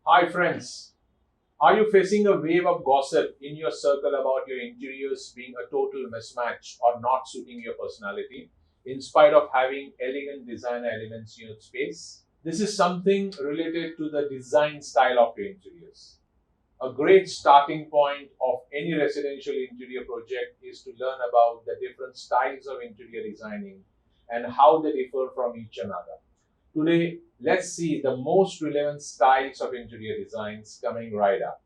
Hi friends, are you facing a wave of gossip in your circle about your interiors being a total mismatch or not suiting your personality, in spite of having elegant design elements in your space? This is something related to the design style of your interiors. A great starting point of any residential interior project is to learn about the different styles of interior designing and how they differ from each another. Today, let's see the most relevant styles of interior designs coming right up.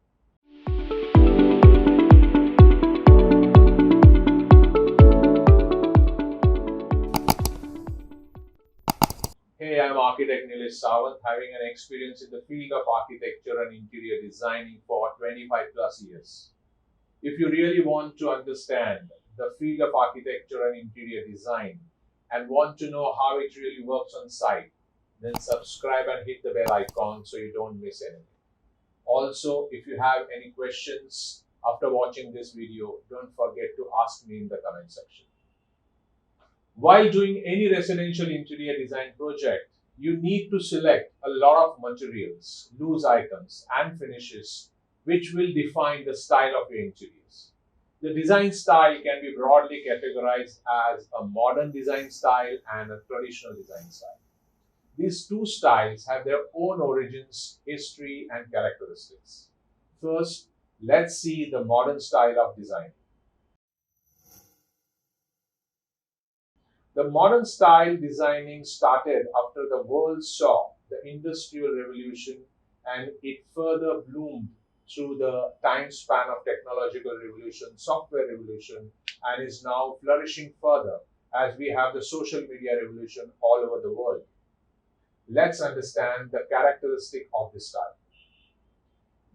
Hey, I'm Architect-Nilesh, having an experience in the field of architecture and interior designing for 25 plus years. If you really want to understand the field of architecture and interior design and want to know how it really works on site, then subscribe and hit the bell icon so you don't miss anything. Also, if you have any questions after watching this video, don't forget to ask me in the comment section. While doing any residential interior design project, you need to select a lot of materials, loose items, and finishes which will define the style of your interiors. The design style can be broadly categorized as a modern design style and a traditional design style. These two styles have their own origins, history, and characteristics. First, let's see the modern style of design. The modern style designing started after the world saw the Industrial Revolution and it further bloomed through the time span of technological revolution, software revolution, and is now flourishing further as we have the social media revolution all over the world. Let's understand the characteristic of this style.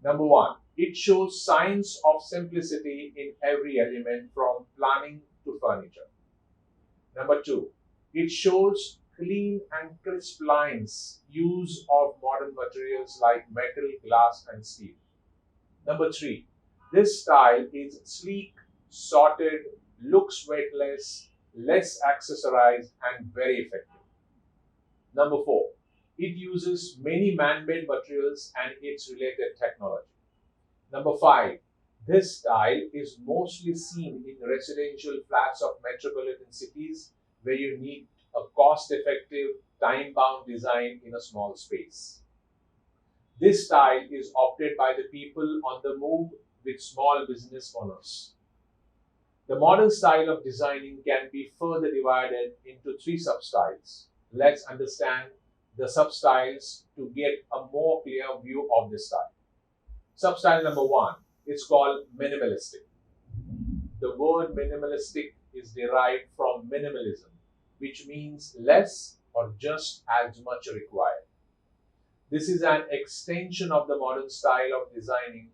Number one, it shows signs of simplicity in every element from planning to furniture. Number two, it shows clean and crisp lines, use of modern materials like metal, glass, and steel. Number three, this style is sleek, sorted, looks weightless, less accessorized, and very effective. Number four, it uses many man-made materials and its related technology. Number five, this style is mostly seen in residential flats of metropolitan cities where you need a cost-effective, time-bound design in a small space. This style is opted by the people on the move with small business owners. The modern style of designing can be further divided into three substyles. Let's understand the substyles to get a more clear view of this style. Substyle number one is called minimalistic. The word minimalistic is derived from minimalism, which means less or just as much required. This is an extension of the modern style of designing,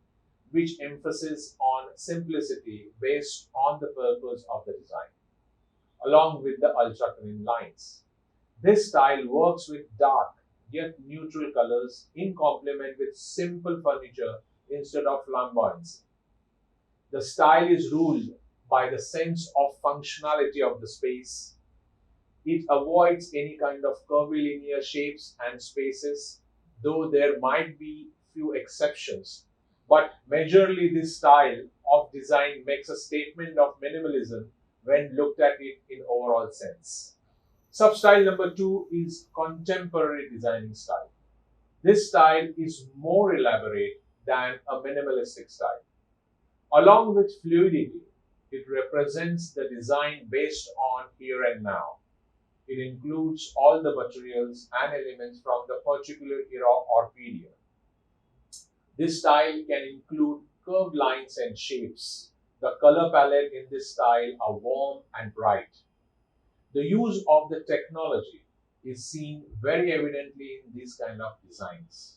which emphasizes on simplicity based on the purpose of the design, along with the ultra clean lines. This style works with dark yet neutral colors in complement with simple furniture instead of flamboyancy. The style is ruled by the sense of functionality of the space. It avoids any kind of curvilinear shapes and spaces, though there might be few exceptions. But majorly, this style of design makes a statement of minimalism when looked at it in overall sense. Substyle number two is contemporary designing style. This style is more elaborate than a minimalistic style. Along with fluidity, it represents the design based on here and now. It includes all the materials and elements from the particular era or period. This style can include curved lines and shapes. The color palette in this style are warm and bright. The use of the technology is seen very evidently in these kind of designs.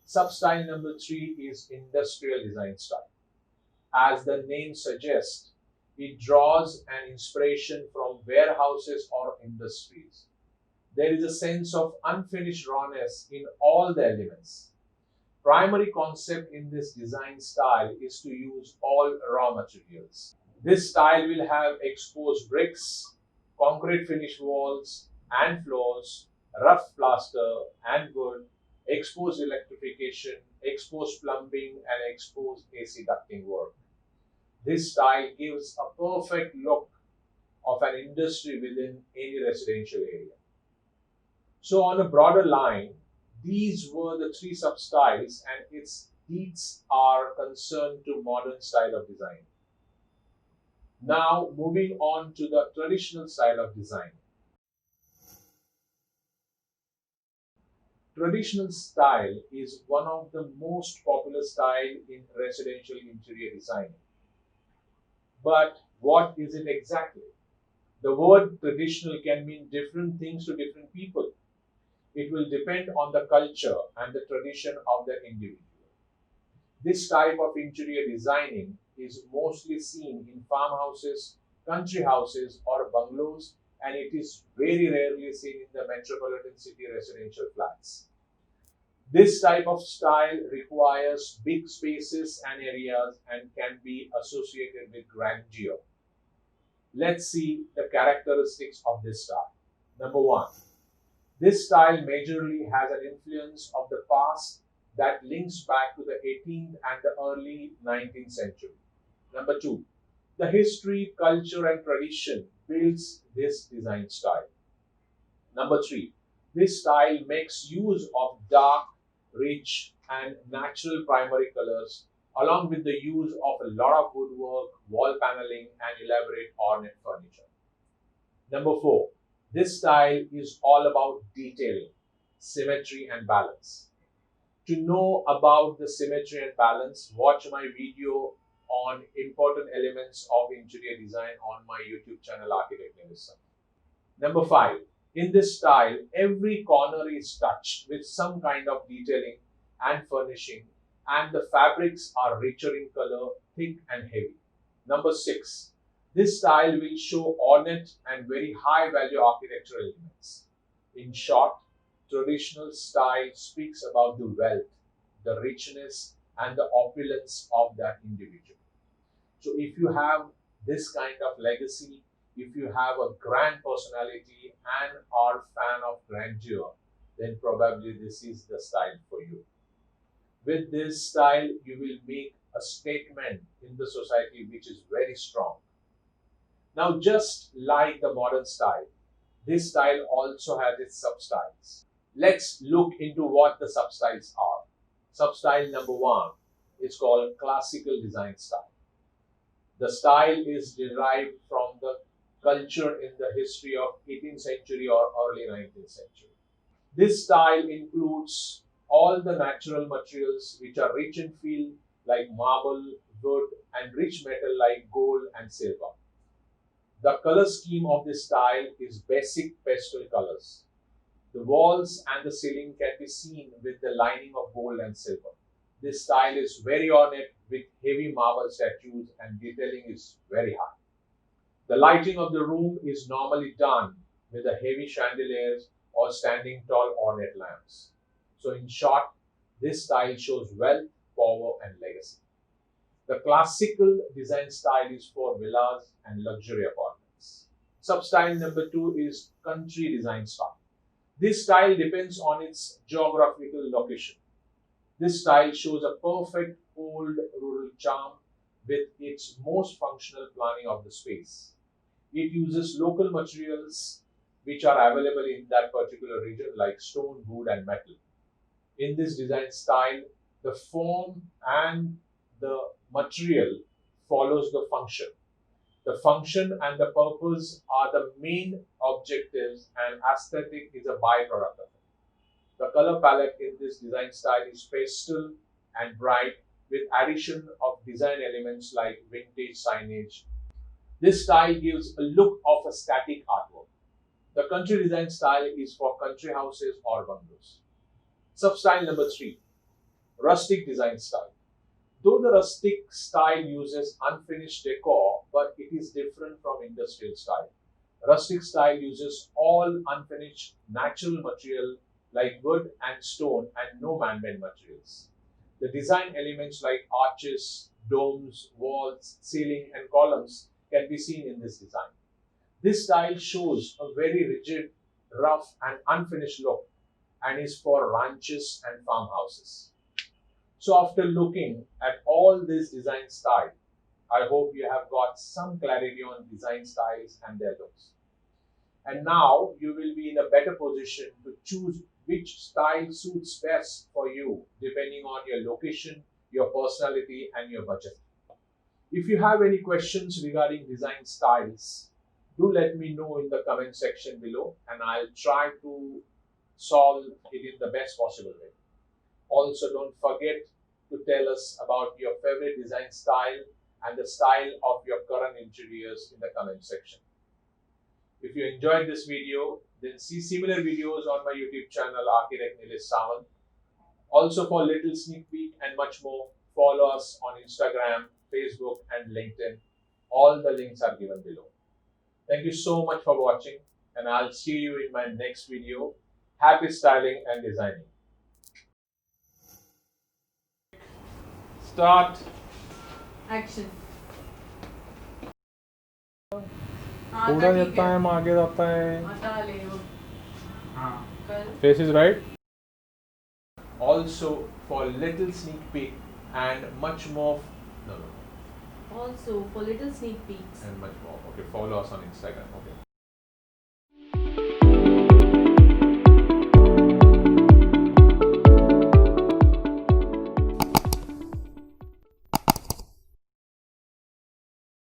Substyle number three is industrial design style. As the name suggests, it draws an inspiration from warehouses or industries. There is a sense of unfinished rawness in all the elements. Primary concept in this design style is to use all raw materials. This style will have exposed bricks, concrete finished walls and floors, rough plaster and wood, exposed electrification, exposed plumbing, and exposed AC ducting work. This style gives a perfect look of an industry within any residential area. So, on a broader line, these were the three substyles, and its deeds are concerned to modern style of design. Now, moving on to the traditional style of design. Traditional style is one of the most popular style in residential interior design. But what is it exactly? The word traditional can mean different things to different people. It will depend on the culture and the tradition of the individual. This type of interior designing is mostly seen in farmhouses, country houses, or bungalows, and it is very rarely seen in the metropolitan city residential flats. This type of style requires big spaces and areas and can be associated with grandeur. Let's see the characteristics of this style. Number one, this style majorly has an influence of the past that links back to the 18th and the early 19th century. Number two, the history, culture, and tradition builds this design style. Number three, this style makes use of dark, rich, and natural primary colors, along with the use of a lot of woodwork, wall paneling, and elaborate ornate furniture. Number four, this style is all about detailing, symmetry, and balance. To know about the symmetry and balance, watch my video on important elements of interior design on my YouTube channel, Architect-Nilesh. Number five, in this style, every corner is touched with some kind of detailing and furnishing, and the fabrics are richer in color, thick and heavy. Number six, this style will show ornate and very high value architectural elements. In short, traditional style speaks about the wealth, the richness, and the opulence of that individual. So if you have this kind of legacy, if you have a grand personality and are fan of grandeur, then probably this is the style for you. With this style, you will make a statement in the society which is very strong. Now, just like the modern style, this style also has its substyles. Let's look into what the substyles are. Substyle number one is called classical design style. The style is derived from the culture in the history of 18th century or early 19th century. This style includes all the natural materials which are rich in feel like marble, wood, and rich metal like gold and silver. The color scheme of this style is basic pastel colors. The walls and the ceiling can be seen with the lining of gold and silver. This style is very ornate with heavy marble statues and detailing is very high. The lighting of the room is normally done with the heavy chandeliers or standing tall ornate lamps. So in short, this style shows wealth, power and legacy. The classical design style is for villas and luxury apartments. Substyle number two is country design style. This style depends on its geographical location. This style shows a perfect old rural charm with its most functional planning of the space. It uses local materials which are available in that particular region like stone, wood and metal. In this design style, the form and the material follows the function. The function and the purpose are the main objectives and aesthetic is a byproduct of it. The color palette in this design style is pastel and bright with addition of design elements like vintage signage. This style gives a look of a static artwork. The country design style is for country houses or bungalows. Substyle number three, rustic design style. Though the rustic style uses unfinished decor, but it is different from industrial style. Rustic style uses all unfinished natural material like wood and stone and no man-made materials. The design elements like arches, domes, walls, ceiling and columns can be seen in this design. This style shows a very rigid, rough and unfinished look and is for ranches and farmhouses. So after looking at all this design style, I hope you have got some clarity on design styles and their looks. And now you will be in a better position to choose which style suits best for you depending on your location, your personality, and your budget. If you have any questions regarding design styles, do let me know in the comment section below and I'll try to solve it in the best possible way. Also, don't forget to tell us about your favorite design style and the style of your current interiors in the comment section. If you enjoyed this video, then see similar videos on my YouTube channel Architect-Nilesh. Also, for little sneak peek and much more, follow us on Instagram, Facebook and LinkedIn. All the links are given below. Thank you so much for watching and I'll see you in my next video. Happy styling and designing. Start. Action. पूरा जाता है आगे जाता है हटा ले वो कर face is right Also, for little sneak peek and much more. No. also for little sneak peeks. And much more. Okay, follow us on Instagram. Okay.